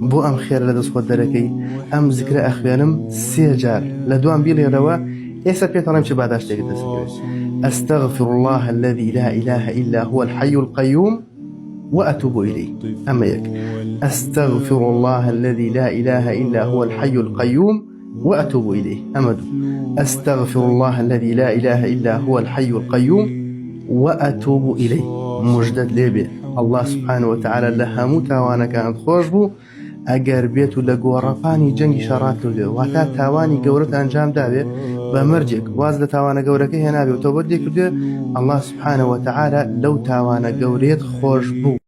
بو أم خير لدس خود دركي أم ذكر أخوانم سيجار لدوام بيلي روا إيسا بيطرم بعداش تيجي تسكري أستغفر الله الذي لا إله إلا هو الحي القيوم وأتوب إليه. أما يك أستغفر الله الذي لا إله إلا هو الحي القيوم وأتوب إليه. أمد أستغفر الله الذي لا إله إلا هو الحي القيوم وأتوب إليه. مجدد ليبي الله سبحانه وتعالى لها متوانا كانت خوشبو أجر بيتو لجورفاني جنگ شرات له وتا تواني جورت أنجام دابه بمرجك وازد توانا جورك هنا بيوتوبدي كده الله سبحانه وتعالى لو توانا جوريت خوشبو